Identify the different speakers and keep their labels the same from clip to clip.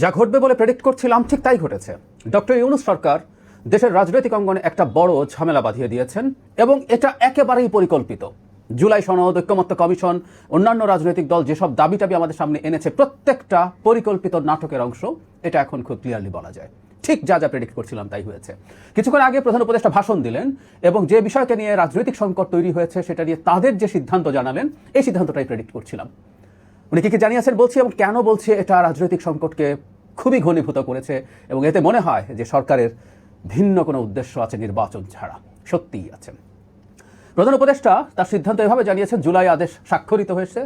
Speaker 1: যা ঘটবে বলে প্রেডিক্ট করছিলাম ঠিক তাই ঘটেছে। ডক্টর ইউনূস সরকার দেশের রাজনৈতিক অঙ্গনে একটা বড় ঝামেলা বাঁধিয়ে দিয়েছেন এবং এটা একেবারেই পরিকল্পিত। জুলাই সনদ, ঐক্যমত্য কমিশন, অন্যান্য রাজনৈতিক দল যেসব দাবি টাবি আমাদের সামনে এনেছে প্রত্যেকটা পরিকল্পিত নাটকের অংশ। এটা এখন খুব ক্লিয়ারলি বলা যায়, ঠিক যা যা প্রেডিক্ট করছিলাম তাই হয়েছে। কিছুক্ষণ আগে প্রধান উপদেষ্টা ভাষণ দিলেন এবং যে বিষয়কে নিয়ে রাজনৈতিক সংকট তৈরি হয়েছে সেটা নিয়ে তাদের যে সিদ্ধান্ত জানালেন, এই সিদ্ধান্তটাই প্রেডিক্ট করছিলাম। উনি কি জানিয়েছেন বলছি এবং কেন বলছি, এটা রাজনৈতিক সংকটকে খুবই ঘনীভূত করেছে এবং এতে মনে হয় যে সরকারের ভিন্ন কোনো উদ্দেশ্য আছে নির্বাচন ছাড়া। সত্যিই আছে। প্রধান উপদেষ্টা তার সিদ্ধান্ত এভাবে জানিয়েছেন, জুলাই আদেশ স্বাক্ষরিত হয়েছে,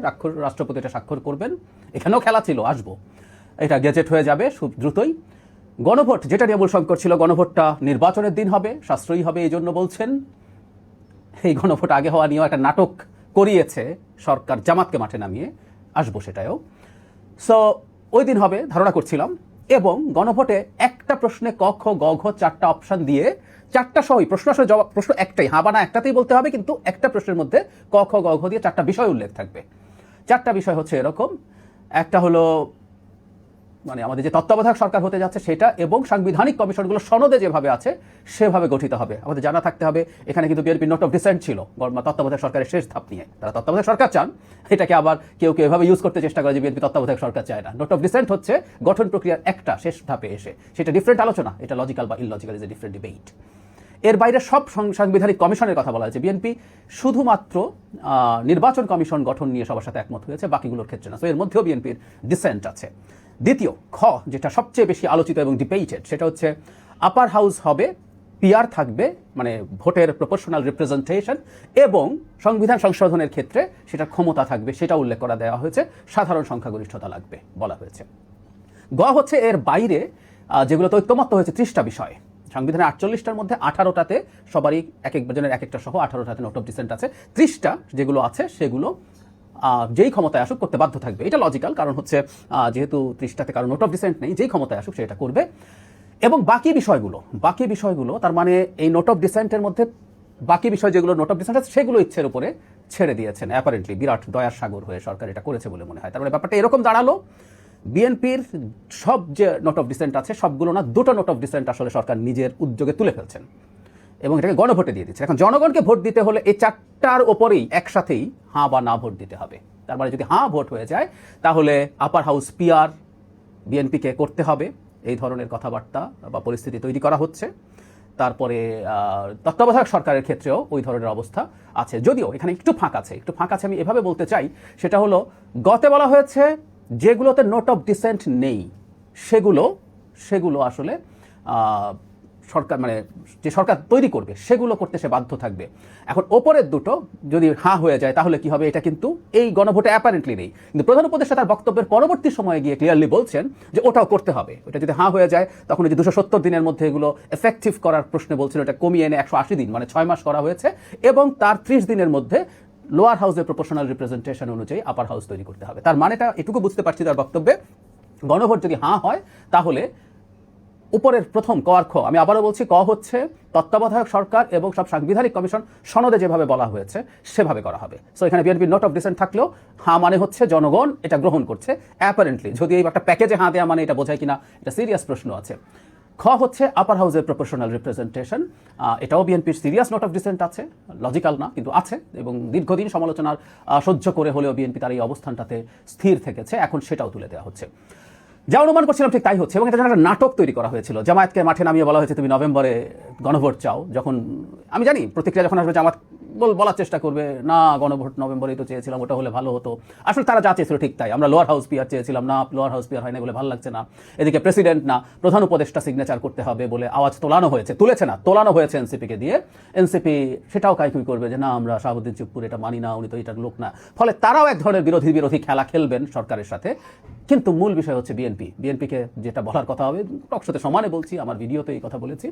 Speaker 1: রাষ্ট্রপতি এটা স্বাক্ষর করবেন। এখানেও খেলা ছিল, আসবো, এটা গেজেট হয়ে যাবে খুব দ্রুতই। গণভোট, যেটা নিয়ে মূল সংকট ছিল, গণভোটটা নির্বাচনের দিন হবে, সাশ্রয়ী হবে, এই জন্য বলছেন। এই গণভোট আগে হওয়া নিয়েও একটা নাটক করিয়েছে সরকার জামাতকে মাঠে নামিয়ে, আসবো সেটাও। সো ওই দিন হবে ধারণা করছিলাম। এবং গণভোটে একটা প্রশ্নে ক খ গ ঘ 4টা অপশান দিয়ে, 4টা সহই প্রশ্ন আসলে জবাব, প্রশ্ন একটাই, হ্যাঁ বা না একটাতেই বলতে হবে, কিন্তু একটা প্রশ্নের মধ্যে ক খ গ ঘ দিয়ে 4টা বিষয় উল্লেখ থাকবে। 4টা বিষয় হচ্ছে এরকম। একটা হলো মানে আমাদের যে তত্ত্বাবধায়ক সরকার হতে যাচ্ছে সেটা, এবং সাংবিধানিক কমিশনগুলো সনদে যেভাবে আছে সেভাবে গঠিত হবে। আমাদের জানা থাকতে হবে এখানে কিন্তু বিএনপি নোট অফ ডিসেন্ট ছিল তত্ত্বাবধায়ক সরকারের শেষ ধাপ নিয়ে। তারা তত্ত্বাবধায়ক সরকার চান, এটাকে আবার কেউ কেউ এভাবে ইউজ করতে চেষ্টা করে যে বিএনপি তত্ত্বাবধায়ক সরকার চায় না। নোট অফ ডিসেন্ট হচ্ছে গঠন প্রক্রিয়ার একটা শেষ ধাপে এসে, সেটা ডিফারেন্ট আলোচনা, এটা লজিক্যাল বা illogical is a different debate. এর বাইরে সব সাংবিধানিক কমিশনের কথা বলা হয়েছে। বিএনপি শুধুমাত্র নির্বাচন কমিশন গঠন নিয়ে সবার সাথে একমত হয়েছে, বাকিগুলোর ক্ষেত্রে না। তো এর মধ্যেও বিএনপির ডিসেন্ট আছে। দ্বিতীয় খ, যেটা সবচেয়ে বেশি আলোচিত এবং ডিবেটেড, সেটা হচ্ছে আপার হাউস হবে, পিআর থাকবে, মানে ভোটের প্রপোর্শনাল রিপ্রেজেন্টেশন, এবং সংবিধান সংশোধনের ক্ষেত্রে সেটা ক্ষমতা থাকবে, সেটা উল্লেখ করা দেওয়া হয়েছে, সাধারণ সংখ্যাগরিষ্ঠতা লাগবে বলা হয়েছে। গ হচ্ছে এর বাইরে যেগুলোতে ঐক্যমত্য হয়েছে 30টা বিষয়। সংবিধানের 48টার মধ্যে 18টাতে সবারই এক একজনের এক একটা সহ 18টাতে নোট অফ ডিসেন্ট আছে। 30টা যেগুলো আছে সেগুলো যেই ক্ষমতায় আসুক করতে বাধ্য থাকবে। এটা লজিক্যাল, কারণ হচ্ছে যেহেতু 30টাতে কারণ নোট অফ ডিসেন্ট নেই, যেই ক্ষমতায় আসুক সেটা করবে। এবং বাকি বিষয়গুলো তার মানে এই নোট অফ ডিসেন্টের মধ্যে বাকি বিষয় যেগুলো নোট অফ ডিসেন্ট আছে সেগুলো ইচ্ছের উপরে ছেড়ে দিয়েছেন। অ্যাপারেন্টলি বিরাট দয়ার সাগর হয়ে সরকার এটা করেছে বলে মনে হয়। তার মানে ব্যাপারটা এরকম দাঁড়ালো, বিএনপির সব যে নোট অফ ডিসেন্ট আছে সবগুলো না, 2টা নোট অফ ডিসেন্ট আসলে সরকার নিজের উদ্যোগে তুলে ফেলছেন এবং এটাকে গণভোটে দিয়ে দিচ্ছে। এখন জনগণকে ভোট দিতে হলে এই 4টার ওপরেই একসাথেই হ্যাঁ বা না ভোট দিতে হবে। তার মানে যদি হ্যাঁ ভোট হয়ে যায় তাহলে আপার হাউস পিআর বিএনপিকে করতে হবে, এই ধরনের কথাবার্তা বা পরিস্থিতি তৈরি করা হচ্ছে। তারপরে তত্ত্বাবধায়ক সরকারের ক্ষেত্রেও ওই ধরনের অবস্থা আছে, যদিও এখানে একটু ফাঁক আছে। আমি এভাবে বলতে চাই, সেটা হলো গতে বলা হয়েছে যেগুলোতে নোট অফ ডিসেন্ট নেই সেগুলো আসলে সরকার, মানে যে সরকার তৈরি করবে সেগুলো করতে সে বাধ্য থাকবে। এখন ওপরের দুটো যদি হ্যাঁ হয়ে যায় তাহলে কি হবে, এটা কিন্তু এই গণভোটে অ্যাপারেন্টলি নেই। কিন্তু প্রধান উপদেষ্টা তার বক্তব্যের পরবর্তী সময়ে গিয়ে ক্লিয়ারলি বলছেন যে ওটাও করতে হবে। ওটা যদি হ্যাঁ হয়ে যায় তখন যে 270 দিনের মধ্যে এগুলো এফেক্টিভ করার প্রশ্নে বলছিল, এটা কমিয়ে এনে 180 দিন মানে 6 মাস করা হয়েছে, এবং তার 30 দিনের মধ্যে লোয়ার হাউসের প্রপোর্শনাল রিপ্রেজেন্টেশন অনুযায়ী আপার হাউস তৈরি করতে হবে। তার মানেটা এটুকু বুঝতে পারছি তার বক্তব্যে, গণভোট যদি হ্যাঁ হয় তাহলে উপরের প্রথম ক আর খ, আমি আবারও বলছি, ক হচ্ছে তত্ত্বাবধায়ক সরকার এবং সব সাংবিধানিক কমিশন সনদে যেভাবে বলা হয়েছে সেভাবে করা হবে। সো এখানে বিএনপির নোট অফ ডিসেন্ট থাকলেও হ্যাঁ মানে হচ্ছে জনগণ এটা গ্রহণ করছে অ্যাপারেন্টলি। যদি এই একটা প্যাকেজে হ্যাঁ দেওয়া মানে এটা বোঝায় কিনা, এটা সিরিয়াস প্রশ্ন আছে। খ হচ্ছে আপার হাউসের প্রপোর্শনাল রিপ্রেজেন্টেশন, এটাও বিএনপির সিরিয়াস নোট অফ ডিসেন্ট আছে, লজিক্যাল না কিন্তু আছে, এবং দীর্ঘদিন সমালোচনার সহ্য করে হলেও বিএনপি তার এই অবস্থানটাতে স্থির থেকেছে, এখন সেটাও তুলে দেওয়া হচ্ছে। যা অনুমান করছিলাম ঠিক তাই হচ্ছে, এবং এটা একটা নাটক তৈরি করা হয়েছিল। জামায়াতকে মাঠে নামিয়ে বলা হয়েছে তুমি নভেম্বরে গণভোট চাও। যখন আমি জানি প্রতিক্রিয়া যখন আসবে জামাত বলার চেষ্টা করবে না গণভোট নভেম্বরেই তো চেয়েছিলাম, ওটা হলে ভালো হতো। আসলে তারা যা চেয়েছিল ঠিক তাই, আমরা লোয়ার হাউস পিআর চেয়েছিলাম, না লোয়ার হাউস পিআর হয় না বলে ভালো লাগছে না। এদিকে প্রেসিডেন্ট না প্রধান উপদেষ্টা সিগনেচার করতে হবে বলে আওয়াজ তোলানো হয়েছে এনসিপিকে দিয়ে। এনসিপি সেটাও কাইকুই করবে যে না আমরা শাহাবুদ্দিন চুপ্পুর এটা মানি না, উনি তো এটার লোক না। ফলে তারাও এক ধরনের বিরোধী খেলা খেলবেন সরকারের সাথে। কিন্তু মূল বিষয় হচ্ছে বিএনপিকে যেটা বলার কথা হবে, টকশোতে সমানে বলছি, আমার ভিডিওতে এই কথা বলেছি,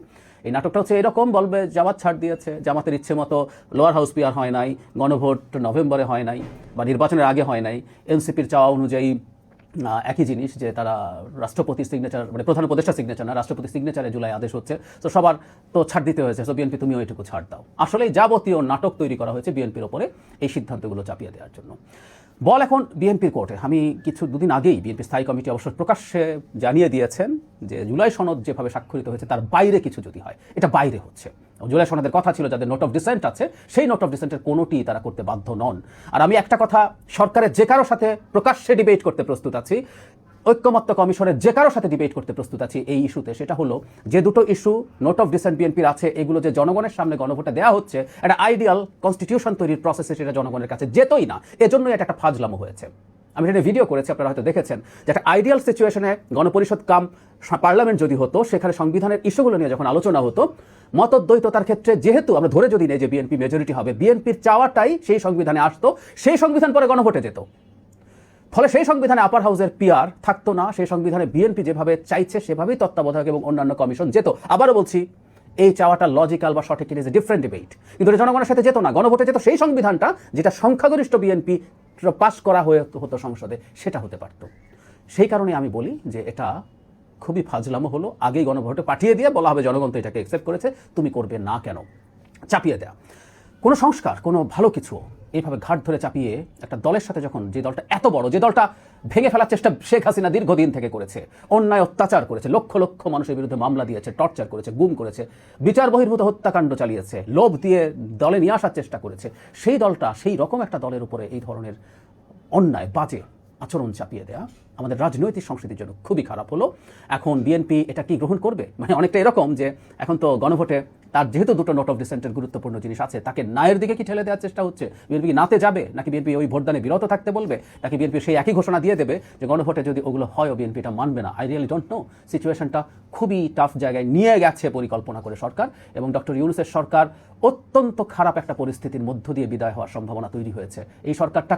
Speaker 1: এই নাটকটা হচ্ছে এরকম, বলবে জামাত ছাড় দিয়েছে, জামাতের ইচ্ছে মতো লোয়ার হাউস পিআর হয় নাই, গণভোট নভেম্বরে হয় নাই বা নির্বাচনের আগে হয় নাই, এনসিপির চাওয়া অনুযায়ী একই জিনিস যে তারা রাষ্ট্রপতির সিগনেচার, মানে প্রধান উপদেষ্টা সিগনেচার না, রাষ্ট্রপতির সিগনেচারে জুলাই আদেশ হচ্ছে, তো সবার তো ছাড় দিতে হয়েছে, তো বিএনপি তুমিও এটুকু ছাড় দাও। আসলে যাবতীয় নাটক তৈরি করা হয়েছে বিএনপির ওপরে এই সিদ্ধান্তগুলো চাপিয়ে দেওয়ার জন্য। বল এখন বিএনপির কোর্টে। আমি দুদিন আগেই বিএনপি স্থায়ী কমিটি অবশ্য প্রকাশ্যে জানিয়ে দিয়েছেন যে জুলাই সনদ যেভাবে স্বাক্ষরিত হয়েছে তার বাইরে কিছু যদি হয়, এটা বাইরে হচ্ছে। জুলাই সনদের কথা ছিল যাদের নোট অফ ডিসেন্ট আছে, সেই নোট অফ ডিসেন্টের কোনোটি তারা করতে বাধ্য নন। আর আমি একটা কথা সরকারের যে কারোর সাথে প্রকাশ্যে ডিবেট করতে প্রস্তুত আছি, ঐক্যমত্য কমিশনের যে কারোর সাথে ডিবেট করতে প্রস্তুত আছি এই ইস্যুতে, সেটা হলো যে দুটো ইস্যু নোট অফ ডিসেন্ট বিএনপির আছে, এগুলো যে জনগণের সামনে গণভোটে দেওয়া হচ্ছে, একটা আইডিয়াল কনস্টিটিউশন তৈরির প্রসেসে সেটা জনগণের কাছে যেতই না, এজন্যই এটা একটা ফাজলামো হয়েছে। আমি এটা ভিডিও করেছি, আপনারা হয়তো দেখেছেন, যে একটা আইডিয়াল সিচুয়েশনে গণপরিষদ কাম পার্লামেন্ট যদি হতো, সেখানে সংবিধানের ইস্যুগুলো নিয়ে যখন আলোচনা হতো, মতদ্বৈততার ক্ষেত্রে যেহেতু আমরা ধরে যদি নেই যে বিএনপি মেজরিটি হবে, বিএনপির চাওয়াটাই সেই সংবিধানে আসতো, সেই সংবিধান পরে গণভোটে যেত। ফলে সেই সংবিধানে আপার হাউসের পিআর থাকতো না, সেই সংবিধানে বিএনপি যেভাবে চাইছে সেভাবেই তত্ত্বাবধায়ক এবং অন্যান্য কমিশন যেত। আবারও বলছি, এই চাওয়াটা লজিক্যাল বা সঠিক ইজ এ ডিফারেন্ট ডিবেট, কিন্তু এটা জনগণের সাথে যেত না, গণভোটে যেত সেই সংবিধানটা যেটা সংখ্যাগরিষ্ঠ বিএনপি পাস করা হতো সংসদে, সেটা হতে পারত। সেই কারণে আমি বলি যে এটা খুবই ফাজলামো হলো, আগেই গণভোটে পাঠিয়ে দিয়ে বলা হবে জনগণ তো এটাকে অ্যাকসেপ্ট করেছে, তুমি করবে না কেন? চাপিয়ে দেয়া কোনো সংস্কার, কোনো ভালো কিছু এইভাবে ঘাট ধরে চাপিয়ে একটা দলের সাথে যখন, যে দলটা এত বড়, যে দলটা ভেঙে ফেলার চেষ্টা শেখ হাসিনা দীর্ঘদিন থেকে করেছে, অন্যায় অত্যাচার করেছে, লক্ষ লক্ষ মানুষের বিরুদ্ধে মামলা দিয়েছে, টর্চার করেছে, গুম করেছে, বিচার বহির্ভূত হত্যাকাণ্ড চালিয়েছে, লোভ দিয়ে দলে নিয়ে আসার চেষ্টা করেছে, সেই দলটা, সেই রকম একটা দলের উপরে এই ধরনের অন্যায় বাজে আচরণ চাপিয়ে দেয়া আমাদের রাজনৈতিক সংস্কৃতির জন্য খুবই খারাপ হলো। এখন বিএনপি এটা কি গ্রহণ করবে? মানে অনেকটা এরকম যে এখন তো গণভোটে তার যেহেতু দুটো নোট অফ ডিসেন্টের গুরুত্বপূর্ণ জিনিস আছে, তাকে নায়ের দিকে কি ঠেলে দেওয়ার চেষ্টা হচ্ছে? বিএনপি কি নাতে যাবে, নাকি বিএনপি ওই ভোটদানে বিরত থাকতে বলবে, নাকি বিএনপি সেই একই ঘোষণা দিয়ে দেবে যে গণভোটে যদি ওগুলো হয় বিএনপি এটা মানবে না? I really don't know. সিচুয়েশনটা খুবই টাফ জায়গায় নিয়ে গেছে পরিকল্পনা করে সরকার, এবং ডক্টর ইউনূসের সরকার অত্যন্ত খারাপ একটা পরিস্থিতির মধ্য দিয়ে বিদায় হওয়ার সম্ভাবনা তৈরি হয়েছে। এই সরকারটা